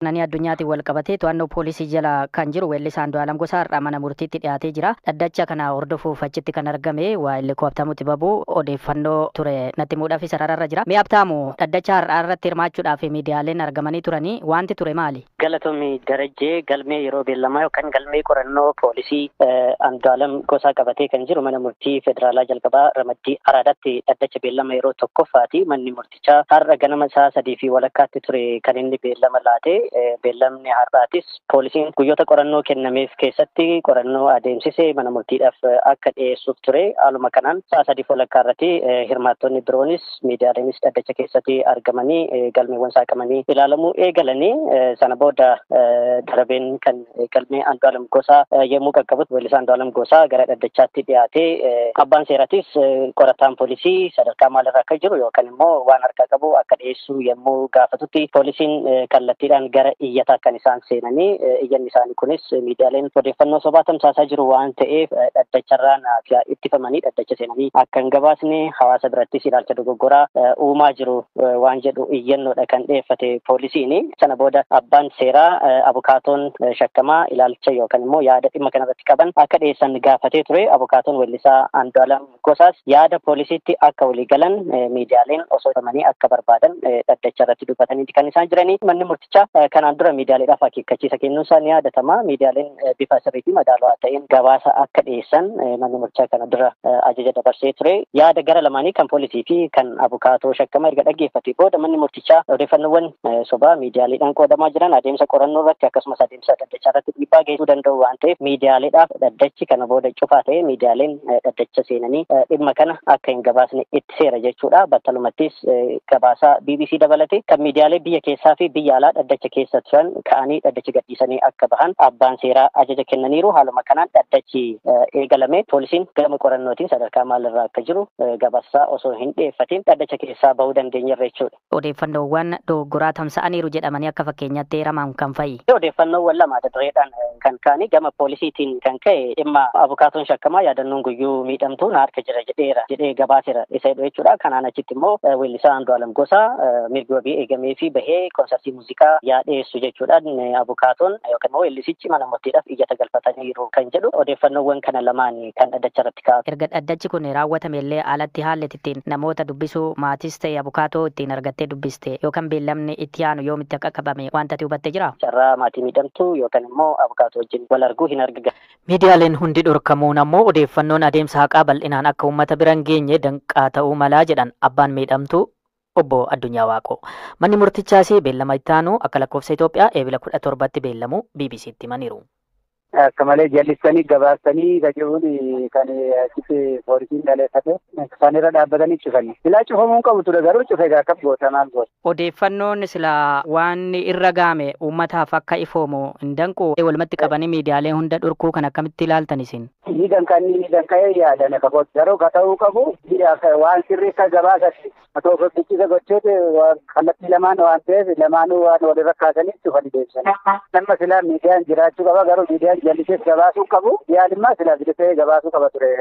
Nani addunyaatti wal qabatee to'annoo poolisii jala kan jiru weellisaa Andu'aalam Gosaa har'a mana murtiitti dhiyaatee jira. Dhaddacha kana hordofuuf achitti kan argame waa'illee Habtaamuu Xibabuu odeeffannoo ture natti himuudhaaf sarararra jira. Mee Habtaamuu dhaddacha har'aa irratti hirmaachuudhaaf miidiyaaleen argamanii turanii wanti ture maali? Galatoomii Darajjee galmee yeroo beellamaa yookaan galmee qorannoo poolisii Andu'aalam Gosaa qabatee kan jiru mana murtii federaalaa jalqabaa Ramaddii Araadaatti dhaddacha beellama yeroo tokkoffaati. Manni murtichaa har'a ganama sa'a 3:00 ture kan inni beellama laate. Beellamni har'aatis poolisiin guyyoota qorannoo kennameef keessatti qorannoo adeemsisee mana murtiidhaaf akka dhiyeessuuf ture. Haaluma kanaan sa'a 3:00 irratti hirmaattonni biroonis miidiyaaleenis dhaddacha keessatti argamanii galmeewwan saaqamanii ilaalamuu eegalanii sana booda darabeen kan galmee Andu'aalam Gosaa yommuu qaqqabutti weellisaa Andu'aalam Gosaa gara dhaddachaatti dhiyaatee abbaan seeratis qorataan poolisii sadarkaa maalirra akka jiru yookaan immoo waan harkaa qabu akka dhiyeessu yommuu gaafatutti poolisiin kallattiidhaan gara iyyataa kan isaan seenanii iyyanni isaanii kunis miidiyaaleen odeeffannoo sobaa tamsaasaa jiru waan ta'eef dhaddacharraan ittifamanii dhaddacha seenanii akka hin gabaasne hawaasa birattis ilaalcha dogoggoraa uumaa jiru waan jedhu iyyannoodha kan dhiyeeffate poolisiin. Sana booda abbaan seeraa abukaatoon shakkamaa ilaalcha yookaan immoo yaada dhimma kanarratti qaban akka dhiyeessan gaafatee ture. Abukaatoon weellisaa Andu'aalam Gosaas yaada poolisiitti akka walii galan miidiyaaleen osoo himanii akka barbaadan dhaddacharratti dubbatanii kan isaan jiranii. Manni murtichaa kanaan dura miidiyaaleedhaaf akeekkachiisa kennuun isaa ni yaadatama. Miidiyaaleen bifa sirrii fi madaalawaa ta'een gabaasa akka dhiyeessan manni murtichaa kana dura ajaja dabarsee ture. Yaada gara lamaanii kan poolisii fi kan abukaatoo shakkamaa erga dhaggeeffate booda manni murtichaa odeeffannoowwan sobaa miidiyaaleedhaan qoodamaa jiran adeemsa qorannoo irratti akkasumas adeemsa dhaddachaa irratti dhiibbaa geessisuu danda'u waan ta'eef miidiyaaleedhaaf dhaddachi kana booda cufaa ta'e miidiyaaleen dhaddacha seenanii dhimma kana akka hin gabaasne ittiseera jechuudha. Battalumattis gabaasa BBC dabalate kan miidiyaalee biyya keessaa fi biyya alaa dhaddacha keessa turan ka'anii dhaddacha gadhiisanii akka bahan abbaan seeraa ajaja kennaniiru. Haaluma kanaan dhaddachi eegalame poolisiin gama qorannootiin sadarkaa maalirraa akka jiru gabaasa osoo hin dhiyeeffatiin dhaddacha keessaa bahuu dandeenyeerra jechuudha. Odeeffannoowwan dogoggoraa tamsa'aniiru jedhamanii akka fakkeenyaatti heeraman kan fa'i. Odeeffannoowwan lama dirreedhaan kan ka'anii gama poolisiitiin kan ka'e dhimma abukaatoon shakkamaa yaadannoon guyyuu miidhamtuu na harka jira jedhee gabaaseera isa jedhu jechuudha. Kanaan achitti immoo weellisaa Andu'aalam Gosaa mirga wabii eegamee fi bahee konsartii muuziqaa yaadheessu jechuudhaan abukaatoon yookaan immoo weellisichi mana murtiidhaaf iyyata galfataniiru kan jedhu odeeffannoowwan kana lamaan kan dhaddacha irratti kaa'u. Erga dhaddachi kun raawwatame illee alatti haalli ittiin namoota dubbisuu maatis ta'e abukaatoo ittiin argattee dubbiste yookaan beellamni itti aanu yoomitti akka qabame wanta ati hubattee jira? Carraa maatii miidhamtuu yookaan immoo abukaatoo wajjin wal arguu hin argina. Miidiyaaleen hundi dhorkamuun ammoo odeeffannoon adeemsa haqaa bal'inaan akka uummata bira hin geenye danqaa ta'uu malaa jedhan abbaan miidhamtuu obbo Addunyaa Waaqoo. Manni murtichaas beellama itti aanu akka lakkoofsa Itoophiyaa eebila 17tti beellamu BBC'tti himaniiru. Akka malee jallisanii gabaasanii kajeeluun kan achitti poolisiin dhaleeffate isaan irra dhaabbatanii cufanii. Silaa cufamuu qabu ture garuu cufe akka goota maal goota. Odeeffannoon silaa waan irra gaame uummataaf akka ifoomu hin danqu walumatti qabanii miidiyaalee hunda dhorkuu kan akkamitti ilaaltan isin? Ni danqa'ee yaadan akka goota garuu ka ta'uu qabu waan sirrii akka gabaasatti otoo foddichisa gochooti kallattii lamaan waan ta'eef lamaanuu waan walirra kaasanii cufanii deebisanii. Nama silaa miidiyaan jiraachuu qaba garuu miidiyaan jallisees gabaasuu qabu yaalummaa silaa bilisee gabaasuu qaba ture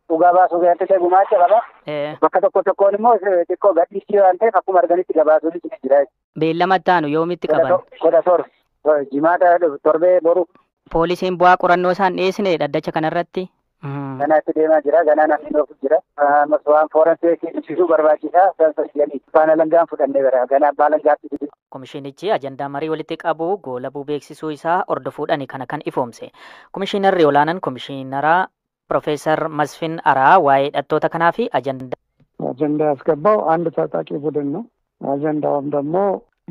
dhugaa baasuu keessatti gumaacha qaba bakka tokkoon immoo xiqqoo gadhiisii waan ta'eef akkuma arganitti gabaasuun ni jira. Beellama itti aanu yoomitti qaban? Kudha jimaata torbee boru. Poolisiin bu'aa qorannoo isaan dhiyeessine dhaddacha kanarratti? Kanaatti deemaa jira ganaa namni dhoofu jira waan foorensiikii ibsisuu barbaachisaa faana langaan fudhannee gara ganaa abbaa langaatti. Komishinichi ajandaa marii walitti qabu goolabuu beeksisuu isaa hordofuudhaan kana kan ifoomse. Komishinarri olaanaan komishiinaraa Profeesar Masfin Araa waa'ee hidhattoota kanaa fi አጀንዳ ያስገባው አንድ ታጣቂ ቡድን ነው። አጀንዳውም ደግሞ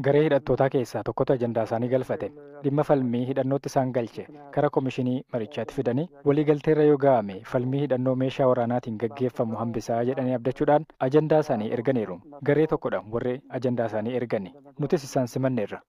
garee hidhattootaa keessaa tokkotu ajandaa isaanii galfate dhimma falmii hidhannootti isaan galche kara komishinii marichaatti fidanii waliigalteerra yoo ga'ame falmii hidhannoo meeshaa waraanaatiin gaggeeffamu hambisaa jedhanii abdachuudhaan ajandaa isaanii erganiiru. Garee tokkodha warri ajandaa isaanii ergani nutis isaan simanneerra.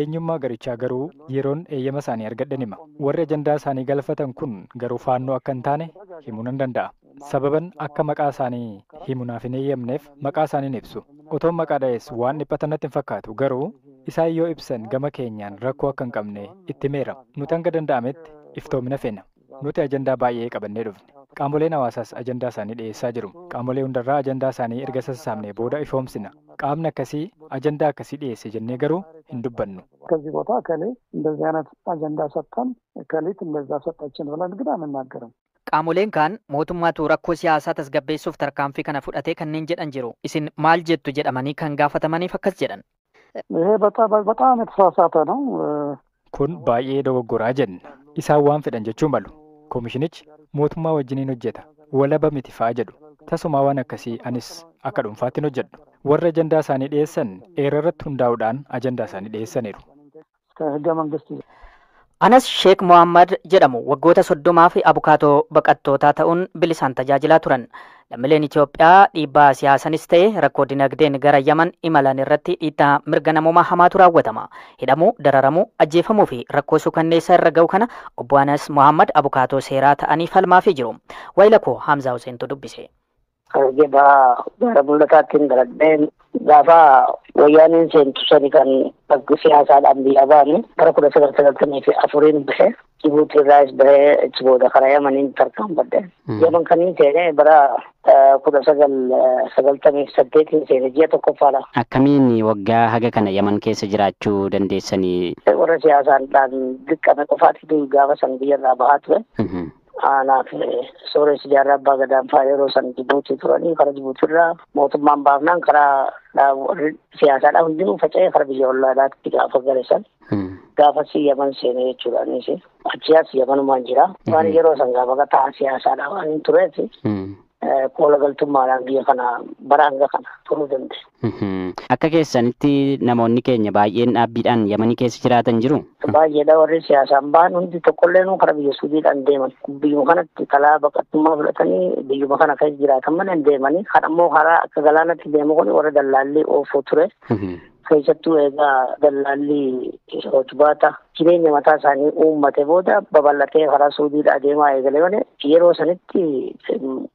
Eenyummaa garichaa garuu yeroon eeyyama isaanii argadhan hima. Warri ajandaa isaanii galfatan kun garuu faannoo akka hin taane himuu nan danda'a. Sababan akka maqaa isaanii himunaaf hin eeyyamneef maqaa isaanii ibsu. Otoon maqaa dha'ees waan dhiphatan natti hin fakkaatu garuu isaan yoo ibsan gama keenyaan rakkoo akka hin qabne itti meera. Nuti hanga danda'ametti iftoomina feena. Nuti ajandaa baay'ee qabannee dhufne. Qaamoleen hawaasaas ajandaa isaanii dhiyeessaa jiru. Qaamolee hundarraa ajandaa isaanii erga sassaabnee booda ifoomsina. Qaamni akkasii ajandaa akkasii dhiyeesse jennee garuu hin dubbannu. ከዚህ ቦታ እከሌ እንደዚህ አይነት አጀንዳ ሰጥተን እከሌት እንደዛ ሰጠችን ብለን ግን አንናገርም። Qaamoleen kaan mootummaatu rakkoo siyaasaa tasgabbeessuuf tarkaanfii kana fudhatee kanneen jedhan jiru. Isin maal jettu jedhamanii kan gaafatamaniif akkas jedhan. ይሄ በጣም የተሳሳተ ነው። Kun baay'ee dogoggoraa jenna. Isaan waan fedhan jechuu malu. Koomishinichi mootummaa wajjiniin hojjeta. Walaba miti fa'aa jedhu. Tasumaa waan akkasii anis akka dhuunfaatti hojjedhu. Warra ajandaa isaanii dhiyeessan eerarratti hundaa'uudhaan ajandaa isaanii dhiyeessaniiru. ከህገ መንግስት Anas Sheek Mohammad jedhamu waggoota 30 fi abukaatoo baqattootaa ta'uun bilisaan tajaajilaa turan. Lammiileen Itoophiyaa dhiibbaa siyaasanis ta'e rakkoo dinagdeen gara Yaman imalan irratti dhiittaa mirga namummaa hamaatu raawwatama. Hidhamuu, dararamuu, ajjeefamuu fi rakkoo suukanneessaa irra ga'u kana obbo Anas Mohammad abukaatoo seeraa ta'anii falmaafii jiru. Waayilakoo Hamzaa Huseentu dubbise. Argibaa gara mul'ataattiin daladheen gaafa wayyaaniin seentu sani kan bakki siyaasaadhaan biyya baane bara 1994 bahe Jibuutii irraas bahee achi booda karaa Yamaniin tarkaanfadhe. Yaman kanii seenee bara 1998 seenee ji'a tokkoffaadha. Akkamiin waggaa haga kana Yaman keessa jiraachuu dandeessanii? Warra siyaasaadhaan diqqame qofaatti gaafa san biyyarraa bahaa ture. Anaaf sooressi jaarraa abbaa gadaan fa'aa yeroo san Jibuutii turanii karaa Jibuutiirraa mootummaan baafnaan karaa siyaasaadhaan hundinuu faca'ee karaa biyya ollaadhaatti gaafa galeessan. Gaafasi Yaman seenee jechuudhaanis achiyaas Yamanumaan jira. Waan yeroo san gaafa gataa siyaasaadhaan waan hin tureef qoola galtummaadhaan biyya kana bara hanga kana turuu danda'e. Akka keessanitti namoonni keenya baay'een dhaabbiidhaan Yamanii keessa jiraatan jiru? Baay'eedha warri siyaasaan bahan hundi tokkollee karaa biyya Suudiidhaan deeman. Biyyuma kanatti kalaa baqattummaa fudhatanii biyyuma kana keessa jiraatan malee hin deemanii. Kan ammoo karaa akka galaanatti deemu kun warra dallaallee oofuu ture. Keessattuu egaa dallaalli hojbaata jireenya mataa isaanii uummate booda babal'atee karaa Suudiidhaa deemaa eegalee malee yeroo sanitti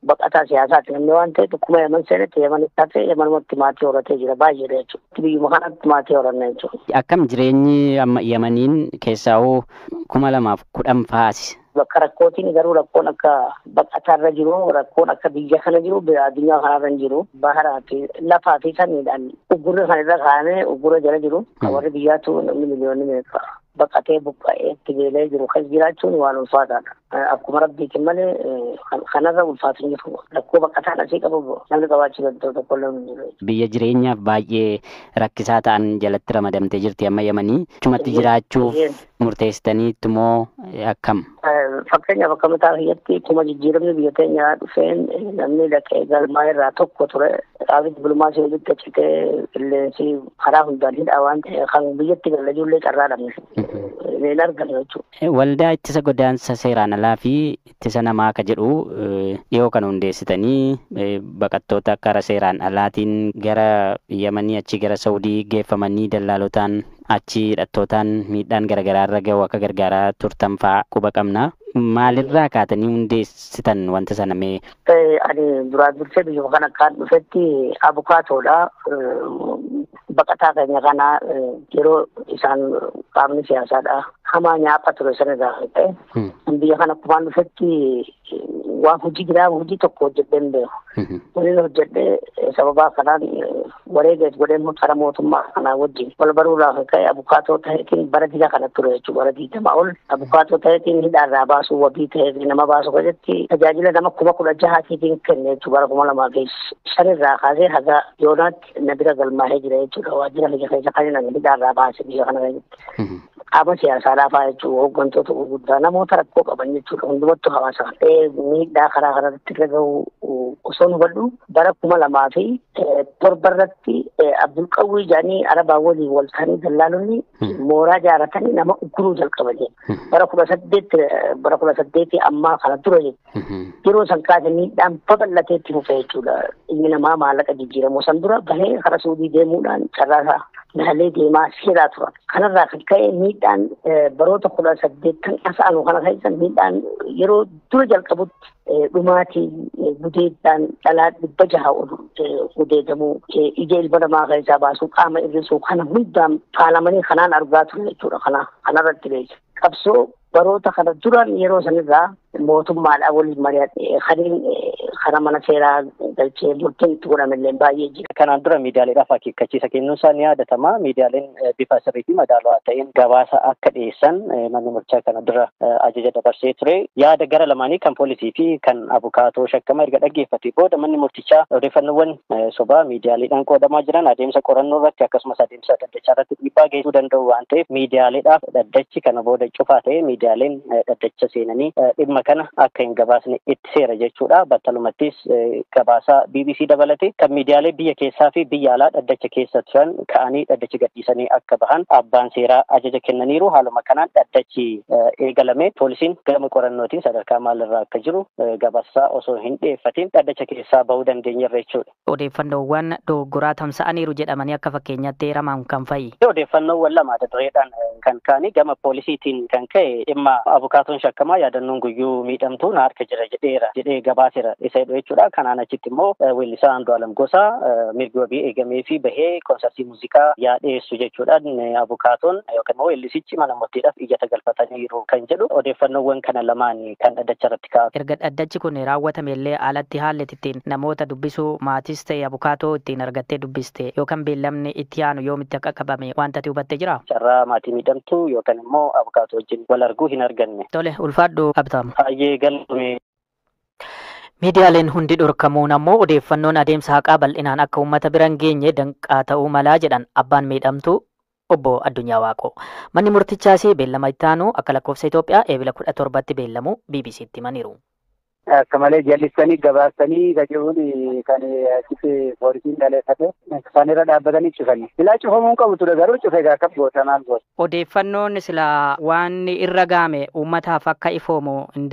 baqataa siyaasaati namni waan ta'e tokkuma Yaman seenetti Yamanitti hafee Yamanumatti maatii horatee jira baay'eedha jechuudha. Biyyuma kanatti maatii horanna jechuudha. Akkam jireenyi amma Yamaniin keessaa hoo 2010 fa'aasi? Bakka rakkootiin garuu rakkoon akka baqataarra jiru rakkoon akka biyya kana jiru addunyaa kanarra hin jiru baharaa fi lafaa fi samiidhaan uggurri kan irra kaa'amee uggura jala jiru warri biyyaatu namni miliyoonni meeqa baqatee buqqa'ee itti beelee jiru kan jiraachuun waan ulfaataadha. Akkuma rabbiitiin malee kanarra ulfaatu jiru rakkoo baqataan asii qabu namni qabaachuu danda'u tokkollee hin jiru. Biyya jireenyaaf baay'ee rakkisaa ta'an jalatti ramadamtee jirti amma Yamanii. Achumatti jiraachuuf murteessitaniitu moo akkam? Fakkeenyaaf akka mataa biyyatti kuma jijjiiramni biyya keenyaa dhufeen namni dhaqee galmaa irraa tokko ture. Dhaabbiin dippiloomaasii walitti citee qilleensi karaa hundaan hidhaa waan ta'eef kan biyyatti gallajuullee carraa dhabne. Hin argamu jechuudha. Waldaa ittisa godaansa seeraan alaa fi ittisa namaa akka jedhu dhiyoo kan hundeessitanii baqattoota akka seeraan alaatiin gara Yamanii achi gara Saawudii geeffamanii dallaalotaan achi hidhattootaan miidhaan garaagaraa irra gahu akka gargaaraa turtan fa'aa quba qabna. Maalirraa kaatanii hundeessitan wanta sana mee? Ani duraan dursee biyya kana akkaan dhufetti abukaatoodha. Baqataa keenya kana yeroo isaan qaamni siyaasaadha. Hamaa nyaapha ture sanarraa ta'e. Biyya kana akkumaan dhufetti waan hojii biraa hojii tokko hojjedhee hin beeku. Waliin hojjedhee sababaa kanaan wareegas godhee karaa mootummaa kanaa wajjin wal baruudhaaf ka'e abukaatoo ta'eetiin bara dila kana ture jechuudha. Bara 20 ol abukaatoo ta'eetiin hidhaarraa baasuu wabii ta'ee nama baasu keessatti tajaajila nama 16,000 kenne jechuudha. Bara 2005 kaasee haga yoonaatti na bira galmaa'ee jira jechuudha. Waajjira biyya keessa kan inni hidhaarraa baase biyya kana keessatti. Qaama siyaasaadhaa fa'aa jechuudha. Hooggantoota gurguddaa namoota rakkoo qaban jechuudha. Hundumattuu hawaasa miidhaa karaa kanarratti irra gahu osoo nu hubadhu bara 2007 irratti Abdulqawwii jedhanii Arabaa waliin wal ta'anii dallaalonni mooraa ijaaratanii nama ugguruu jalqaban. Bara 18 ammaa kana ture yeroo san kaase miidhaan babal'atee itti fufee jechuudha. Ilmi namaa maallaqa jijjiiramu san dura bahee karaa Suudii deemuudhaan carraasaa naalee deemaa seeraa turan. Kanarraa kan ka'e miidhaan baroota 18 asa'anu kana keessan miidhaan yeroo dura jalqabutti dhumaatii gudeeddaan dhalaa 600 ol gudeedamuu ija ilma namaa keessaa baasuu qaama hir'isuu kana hundaan faalamanii kanaan argaa ture jechuudha. Kanarratti beeksisa. Qabsoo baroota kana duran yeroo sanirraa mootummaadhaan waliin mari'atee kana mana seeraa galchee murtiin itti godhamellee baay'ee jira. Kanaan dura miidiyaaleedhaaf akeekkachiisa kennuun isaa ni yaadatama. Miidiyaaleen bifa sirrii fi madaalawaa ta'een gabaasa akka dhiyeessan manni murtichaa kana dura ajaja dabarsee ture. Yaada gara lamaanii kan poolisii fi kan abukaatoo shakkamaa erga dhaggeeffate booda manni murtichaa odeeffannoowwan sobaa miidiyaaleedhaan qoodamaa jiran adeemsa qorannoo irratti akkasumas adeemsa dhaddachaa irratti dhiibbaa geessisuu danda'u waan ta'eef miidiyaaleedhaaf dhaddachi kana booda cufaa ta'ee miidiyaaleen dhaddacha seenanii dhimma kana akka hin gabaasne ittiseera jechuudha. Battalumattis gabaasaa BBC dabalate kan miidiyaalee biyya keessaa fi biyya alaa dhaddacha keessa turan ka'anii dhaddacha gadhiisanii akka bahan abbaan seeraa ajaja kennaniiru. Haaluma kanaan dhaddachi eegalame poolisiin gama qorannootiin sadarkaa maalirraa akka jiru gabaasaa osoo hin dhiyeeffatiin dhaddacha keessaa bahuu dandeenyerra jechuudha. Odeeffannoowwan dogoggoraa tamsa'aniiru jedhamanii akka fakkeenyaatti heeraman kan fa'i. Odeeffannoowwan lama dureedhaan kan ka'anii gama poolisiitiin kan ka'e dhimma abukaatoon shakkamaa yaadannoon guyyuu miidhamtuu na harka jira jedhee gabaaseera isa jedhu jechuudha. Kanaan achitti immoo weellisaa Andu'aalam Gosaa mirgi wabii eegamee fi bahee koonsartii muuziqaa dhiyeessu jechuudhaan abukaatoon yookaan immoo weellisichi mana murtiidhaaf iyyata galfataniiru kan jedhu odeeffannoowwan kana lamaan kan dhaddacha irratti kaa'ame. Erga dhaddachi kun raawwatame illee alatti haalli ittiin namoota dubbisuu maatis ta'e abukaatoo ittiin argattee dubbiste yookaan beellamni itti aanu yoomitti akka qabame wanta ati hubattee jira? Carraa maatii miidhamtuu yookaan immoo abukaatoo wajjin wal arguu hin arganne. Tole ulfaadhu abtamu. Baay'ee galme. Miidiyaaleen hundi dhorkamuun ammoo odeeffannoon adeemsa haqaa bal'inaan akka uummata bira hin geenye danqaa ta'uu malaa jedhan abbaan miidhamtuu obbo Addunyaa Waaqoo. Manni murtichaas beellama itti aanu akka lakkoofsa Itoophiyaa eebila 17tti beellamu BBC'tti himaniiru. Akka malee jallisanii gabaastanii gajeehuun kan achitti poolisiin dhaleeffate isaan irra dhaabbatanii cufanii. Silaa cufamuun qabu ture garuu cufee akka goota maal goota. Odeeffannoon silaa waan irra gaame uummataaf akka ifoomu hin